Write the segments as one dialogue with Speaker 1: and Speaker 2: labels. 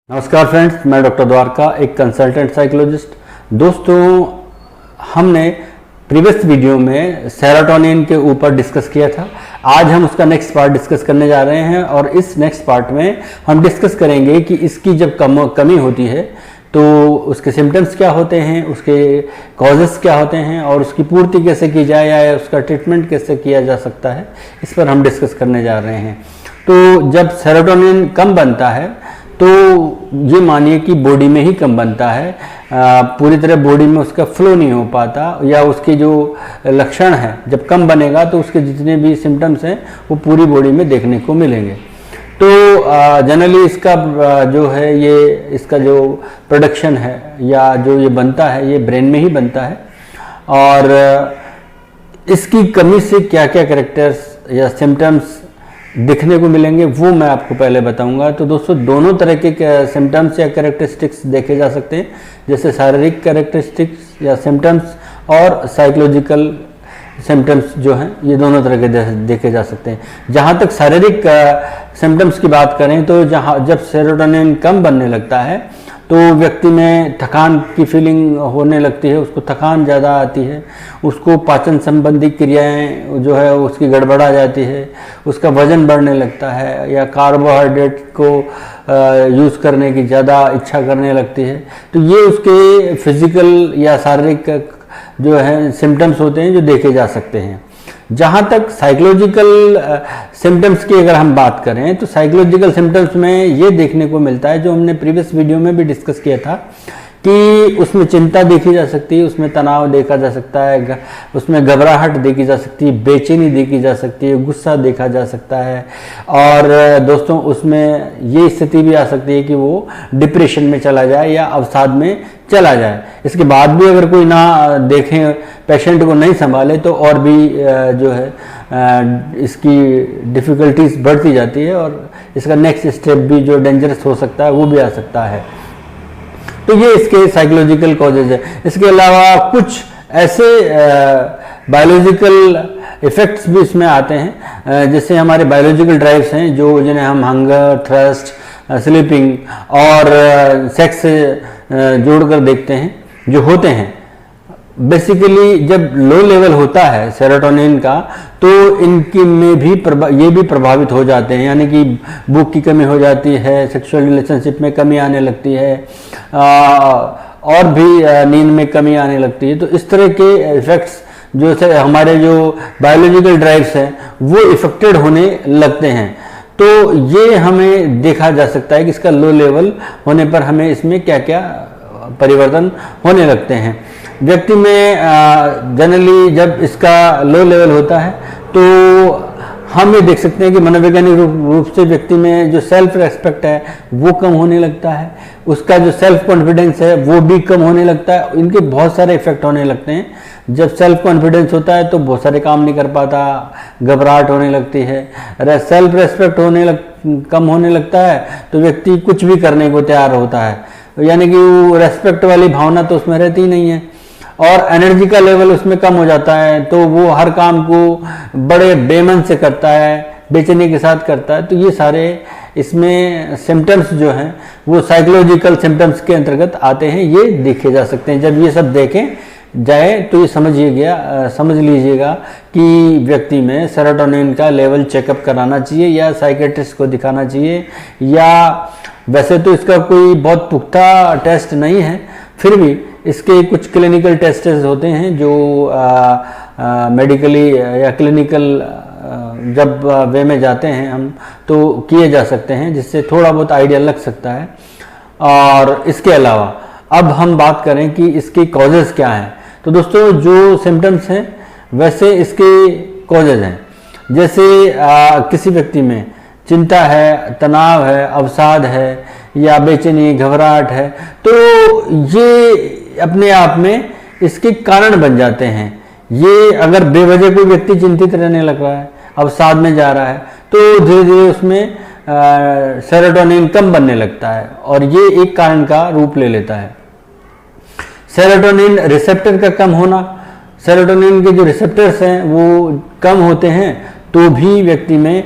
Speaker 1: नमस्कार फ्रेंड्स, मैं डॉक्टर द्वारका, एक कंसल्टेंट साइकोलॉजिस्ट। दोस्तों, हमने प्रीवियस वीडियो में सेरोटोनिन के ऊपर डिस्कस किया था। आज हम उसका नेक्स्ट पार्ट डिस्कस करने जा रहे हैं और इस नेक्स्ट पार्ट में हम डिस्कस करेंगे कि इसकी जब कमी होती है तो उसके सिम्टम्स क्या होते हैं, उसके कॉजेस क्या होते हैं और उसकी पूर्ति कैसे की जाए या उसका ट्रीटमेंट कैसे किया जा सकता है, इस पर हम डिस्कस करने जा रहे हैं। तो जब सेरोटोनिन कम बनता है तो ये मानिए कि बॉडी में ही कम बनता है, पूरी तरह बॉडी में उसका फ्लो नहीं हो पाता, या उसके जो लक्षण है जब कम बनेगा तो उसके जितने भी सिम्टम्स हैं वो पूरी बॉडी में देखने को मिलेंगे। तो जनरली इसका जो है ये इसका जो प्रोडक्शन है या जो ये बनता है ये ब्रेन में ही बनता है, और इसकी कमी से क्या क्या कैरेक्टर्स या सिम्टम्स दिखने को मिलेंगे वो मैं आपको पहले बताऊंगा। तो दोस्तों, दोनों तरह के सिम्टम्स या कैरेक्टरिस्टिक्स देखे जा सकते हैं, जैसे शारीरिक कैरेक्टरिस्टिक्स या सिम्टम्स और साइकोलॉजिकल सिम्टम्स जो हैं ये दोनों तरह के देखे जा सकते हैं। जहाँ तक शारीरिक सिम्टम्स की बात करें तो जब सेरोटोनिन कम बनने लगता है तो व्यक्ति में थकान की फीलिंग होने लगती है, उसको थकान ज़्यादा आती है, उसको पाचन संबंधी क्रियाएं जो है उसकी गड़बड़ा जाती है, उसका वजन बढ़ने लगता है या कार्बोहाइड्रेट को यूज़ करने की ज़्यादा इच्छा करने लगती है। तो ये उसके फिजिकल या शारीरिक जो है सिम्टम्स होते हैं जो देखे जा सकते हैं। जहाँ तक साइकोलॉजिकल सिम्टम्स की अगर हम बात करें तो साइकोलॉजिकल सिम्टम्स में ये देखने को मिलता है, जो हमने प्रीवियस वीडियो में भी डिस्कस किया था, कि उसमें चिंता देखी जा सकती है, उसमें तनाव देखा जा सकता है, उसमें घबराहट देखी जा सकती है, बेचैनी देखी जा सकती है, गुस्सा देखा जा सकता है, और दोस्तों उसमें ये स्थिति भी आ सकती है कि वो डिप्रेशन में चला जाए या अवसाद में चला जाए। इसके बाद भी अगर कोई ना देखें, पेशेंट को नहीं संभाले तो और भी जो है इसकी डिफ़िकल्टीज बढ़ती जाती है और इसका नेक्स्ट स्टेप भी जो डेंजरस हो सकता है वो भी आ सकता है। तो ये इसके साइकोलॉजिकल कॉजेज है। इसके अलावा कुछ ऐसे बायोलॉजिकल इफेक्ट्स भी इसमें आते हैं, जैसे हमारे बायोलॉजिकल ड्राइव्स हैं जो जिन्हें हम हंगर, थ्रस्ट, स्लीपिंग और सेक्स से जोड़कर देखते हैं, जो होते हैं। बेसिकली जब लो लेवल होता है सेरोटोनिन का तो इनकी में भी ये भी प्रभावित हो जाते हैं, यानी कि भूख की कमी हो जाती है, सेक्सुअल रिलेशनशिप में कमी आने लगती है, और भी नींद में कमी आने लगती है। तो इस तरह के इफेक्ट्स जो हमारे जो बायोलॉजिकल ड्राइव्स हैं वो इफेक्टेड होने लगते हैं। तो ये हमें देखा जा सकता है कि इसका लो लेवल होने पर हमें इसमें क्या क्या परिवर्तन होने लगते हैं। व्यक्ति में जनरली जब इसका लो लेवल होता है तो हम ये देख सकते हैं कि मनोवैज्ञानिक रूप से व्यक्ति में जो सेल्फ रेस्पेक्ट है वो कम होने लगता है, उसका जो सेल्फ कॉन्फिडेंस है वो भी कम होने लगता है। इनके बहुत सारे इफेक्ट होने लगते हैं। जब सेल्फ कॉन्फिडेंस होता है तो बहुत सारे काम नहीं कर पाता, घबराहट होने लगती है, सेल्फ रेस्पेक्ट कम होने लगता है तो व्यक्ति कुछ भी करने को तैयार होता है, यानी कि वो रेस्पेक्ट वाली भावना तो उसमें रहती ही नहीं है, और एनर्जी का लेवल उसमें कम हो जाता है, तो वो हर काम को बड़े बेमन से करता है, बेचैनी के साथ करता है। तो ये सारे इसमें सिम्टम्स जो हैं वो साइकोलॉजिकल सिम्टम्स के अंतर्गत आते हैं, ये देखे जा सकते हैं। जब ये सब देखें जाए तो ये समझ लीजिएगा कि व्यक्ति में सेरोटोनिन का लेवल चेकअप कराना चाहिए या साइकेट्रिस्ट को दिखाना चाहिए, या वैसे तो इसका कोई बहुत पुख्ता टेस्ट नहीं है, फिर भी इसके कुछ क्लिनिकल टेस्ट होते हैं जो मेडिकली या क्लिनिकल जब वे में जाते हैं हम तो किए जा सकते हैं, जिससे थोड़ा बहुत आइडिया लग सकता है। और इसके अलावा अब हम बात करें कि इसकी कॉजेज़ क्या हैं, तो दोस्तों जो सिम्टम्स हैं वैसे इसके कॉजेज़ हैं। जैसे किसी व्यक्ति में चिंता है, तनाव है, अवसाद है या बेचैनी, घबराहट है, तो ये अपने आप में इसके कारण बन जाते हैं। ये अगर बेवजह कोई व्यक्ति चिंतित रहने लग रहा है, अवसाद में जा रहा है, तो धीरे धीरे उसमें सेरोटोनिन कम बनने लगता है और ये एक कारण का रूप ले लेता है। सेरोटोनिन रिसेप्टर का कम होना, सेरोटोनिन के जो रिसेप्टर्स हैं वो कम होते हैं तो भी व्यक्ति में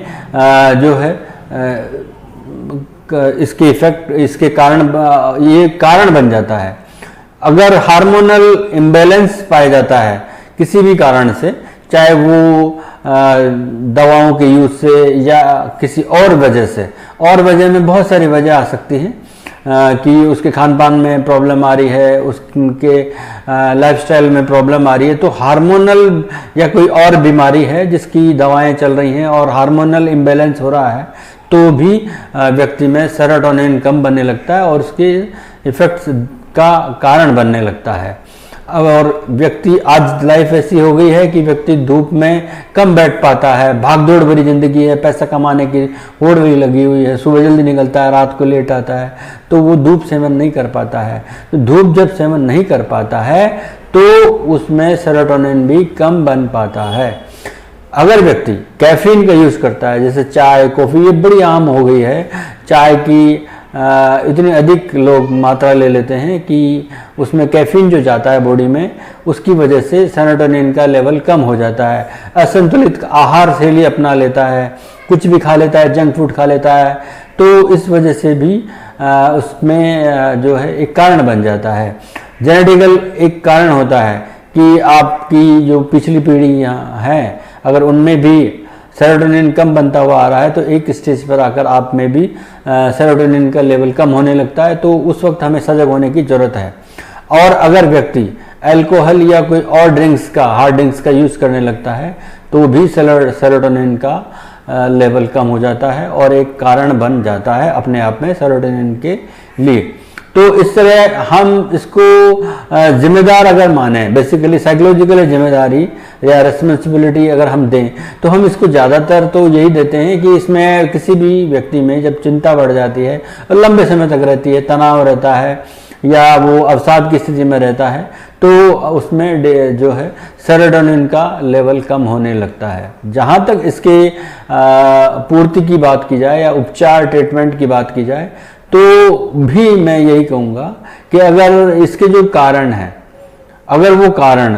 Speaker 1: जो है इसके इफेक्ट, इसके कारण ये कारण बन जाता है। अगर हार्मोनल इम्बैलेंस पाया जाता है किसी भी कारण से, चाहे वो दवाओं के यूज से या किसी और वजह से, और वजह में बहुत सारी वजह आ सकती हैं कि उसके खान पान में प्रॉब्लम आ रही है, उसके लाइफस्टाइल में प्रॉब्लम आ रही है, तो हार्मोनल या कोई और बीमारी है जिसकी दवाएं चल रही हैं और हार्मोनल इम्बैलेंस हो रहा है, तो भी व्यक्ति में सेरोटोनिन कम बनने लगता है और उसके इफेक्ट्स का कारण बनने लगता है। और व्यक्ति, आज लाइफ ऐसी हो गई है कि व्यक्ति धूप में कम बैठ पाता है, भागदौड़ भरी जिंदगी है, पैसा कमाने की होड़ भी लगी हुई है, सुबह जल्दी निकलता है, रात को लेट आता है, तो वो धूप सेवन नहीं कर पाता है। तो धूप जब सेवन नहीं कर पाता है तो उसमें सेरोटोनिन भी कम बन पाता है। अगर व्यक्ति कैफीन का यूज करता है, जैसे चाय, कॉफी, ये बड़ी आम हो गई है, चाय की इतनी अधिक लोग मात्रा ले लेते हैं कि उसमें कैफीन जो जाता है बॉडी में, उसकी वजह से सेरोटोनिन का लेवल कम हो जाता है। असंतुलित आहार शैली अपना लेता है, कुछ भी खा लेता है, जंक फूड खा लेता है, तो इस वजह से भी उसमें जो है एक कारण बन जाता है। जेनेटिकल एक कारण होता है कि आपकी जो पिछली पीढ़ियाँ हैं, अगर उनमें भी सेरोटोनिन कम बनता हुआ आ रहा है तो एक स्टेज पर आकर आप में भी सेरोटोनिन का लेवल कम होने लगता है, तो उस वक्त हमें सजग होने की ज़रूरत है। और अगर व्यक्ति अल्कोहल या कोई और ड्रिंक्स का, हार्ड ड्रिंक्स का यूज़ करने लगता है तो भी सेरोटोनिन का लेवल कम हो जाता है और एक कारण बन जाता है अपने आप में सेरोटोनिन के लिए। तो इस तरह हम इसको जिम्मेदार अगर माने, बेसिकली साइकोलॉजिकल जिम्मेदारी या रिस्पॉन्सिबिलिटी अगर हम दें, तो हम इसको ज़्यादातर तो यही देते हैं कि इसमें किसी भी व्यक्ति में जब चिंता बढ़ जाती है और लंबे समय तक रहती है, तनाव रहता है या वो अवसाद की स्थिति में रहता है, तो उसमें जो है सेरोटोनिन का लेवल कम होने लगता है। जहाँ तक इसके पूर्ति की बात की जाए या उपचार, ट्रीटमेंट की बात की जाए, तो भी मैं यही कहूँगा कि अगर इसके जो कारण हैं, अगर वो कारण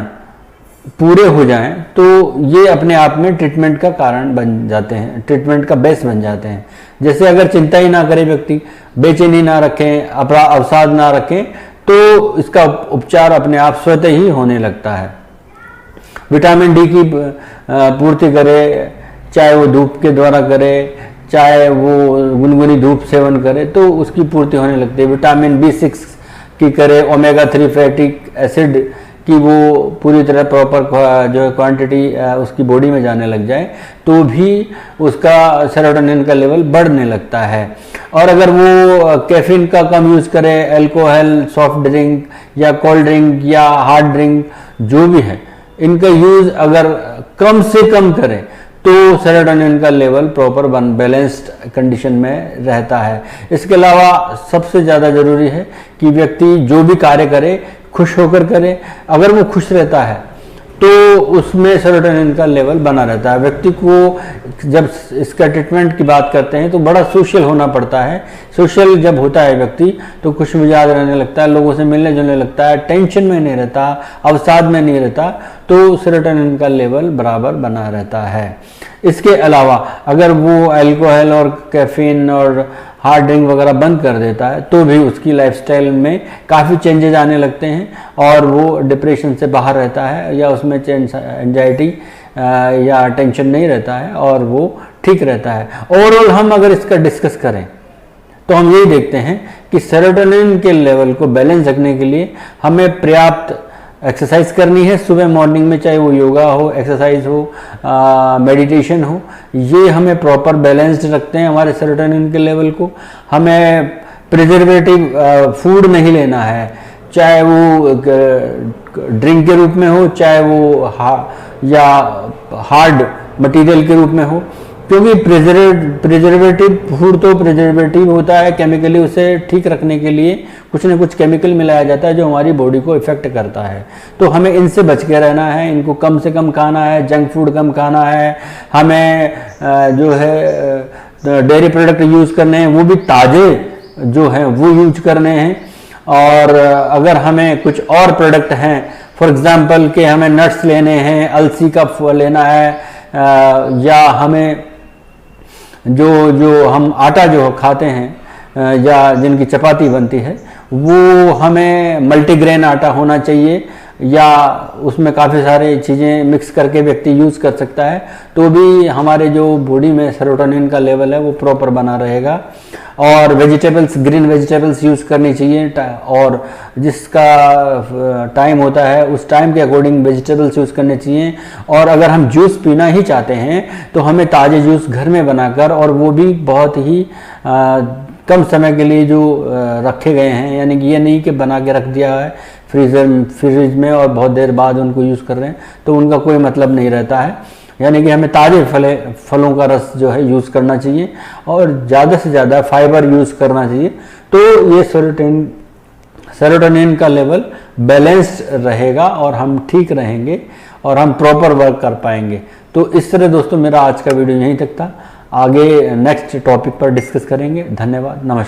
Speaker 1: पूरे हो जाएं तो ये अपने आप में ट्रीटमेंट का कारण बन जाते हैं, ट्रीटमेंट का बेस बन जाते हैं। जैसे अगर चिंता ही ना करे व्यक्ति, बेचैनी ना रखें, अपना अवसाद ना रखें, तो इसका उपचार अपने आप स्वतः ही होने लगता है। विटामिन डी की पूर्ति करे, चाहे वो धूप के द्वारा करे, चाहे वो गुनगुनी धूप सेवन करे, तो उसकी पूर्ति होने लगती है। विटामिन B6 की करे, ओमेगा 3 फैटी एसिड की वो पूरी तरह प्रॉपर जो है क्वांटिटी उसकी बॉडी में जाने लग जाए, तो भी उसका सेरोटोनिन का लेवल बढ़ने लगता है। और अगर वो कैफीन का कम यूज़ करे, अल्कोहल, सॉफ्ट ड्रिंक या कोल्ड ड्रिंक या हार्ड ड्रिंक जो भी है, इनका यूज़ अगर कम से कम करें तो सेरोटोनिन का लेवल प्रॉपर बैलेंस्ड कंडीशन में रहता है। इसके अलावा सबसे ज़्यादा ज़रूरी है कि व्यक्ति जो भी कार्य करे खुश होकर करे। अगर वो खुश रहता है तो उसमें सेरोटोनिन का लेवल बना रहता है। व्यक्ति को जब इसका ट्रीटमेंट की बात करते हैं तो बड़ा सोशल होना पड़ता है। सोशल जब होता है व्यक्ति तो खुश मिजाज रहने लगता है, लोगों से मिलने जुलने लगता है, टेंशन में नहीं रहता, अवसाद में नहीं रहता, तो सेरोटोनिन का लेवल बराबर बना रहता है। इसके अलावा अगर वो अल्कोहल और कैफीन और हार्ड ड्रिंक वगैरह बंद कर देता है तो भी उसकी लाइफस्टाइल में काफ़ी चेंजेस आने लगते हैं और वो डिप्रेशन से बाहर रहता है या उसमें एंजाइटी या टेंशन नहीं रहता है और वो ठीक रहता है। ओवरऑल हम अगर इसका डिस्कस करें तो हम यही देखते हैं कि सेरोटोनिन के लेवल को बैलेंस रखने के लिए हमें पर्याप्त एक्सरसाइज करनी है सुबह मॉर्निंग में, चाहे वो योगा हो, एक्सरसाइज हो, मेडिटेशन हो, ये हमें प्रॉपर बैलेंस्ड रखते हैं हमारे सेरोटोनिन के लेवल को। हमें प्रिजर्वेटिव फूड नहीं लेना है, चाहे वो ड्रिंक के रूप में हो, चाहे वो या हार्ड मटेरियल के रूप में हो, क्योंकि प्रिजर्वेटिव फूड तो प्रिजर्वेटिव होता है, केमिकली उसे ठीक रखने के लिए कुछ न कुछ केमिकल मिलाया जाता है जो हमारी बॉडी को इफेक्ट करता है। तो हमें इनसे बच के रहना है, इनको कम से कम खाना है, जंक फूड कम खाना है, हमें जो है डेयरी प्रोडक्ट यूज़ करने हैं, वो भी ताज़े जो हैं वो यूज करने हैं। और अगर हमें कुछ और प्रोडक्ट हैं, फॉर एग्जांपल कि हमें नट्स लेने हैं, अलसी का लेना है, या हमें जो हम आटा जो खाते हैं या जिनकी चपाती बनती है वो हमें मल्टीग्रेन आटा होना चाहिए, या उसमें काफ़ी सारे चीज़ें मिक्स करके व्यक्ति यूज़ कर सकता है, तो भी हमारे जो बॉडी में सेरोटोनिन का लेवल है वो प्रॉपर बना रहेगा। और वेजिटेबल्स, ग्रीन वेजिटेबल्स यूज़ करनी चाहिए, और जिसका टाइम होता है उस टाइम के अकॉर्डिंग वेजिटेबल्स यूज़ करने चाहिए। और अगर हम जूस पीना ही चाहते हैं तो हमें ताज़े जूस घर में बनाकर, और वो भी बहुत ही कम समय के लिए जो रखे गए हैं, यानी कि ये नहीं कि बना के रख दिया है फ्रिज में और बहुत देर बाद उनको यूज़ कर रहे हैं, तो उनका कोई मतलब नहीं रहता है। यानी कि हमें ताज़े फलों का रस जो है यूज़ करना चाहिए, और ज़्यादा से ज़्यादा फाइबर यूज़ करना चाहिए। तो ये सेरोटोनिन का लेवल बैलेंस्ड रहेगा और हम ठीक रहेंगे और हम प्रॉपर वर्क कर पाएंगे। तो इस तरह दोस्तों मेरा आज का वीडियो यहीं तक था। आगे नेक्स्ट टॉपिक पर डिस्कस करेंगे। धन्यवाद, नमस्कार।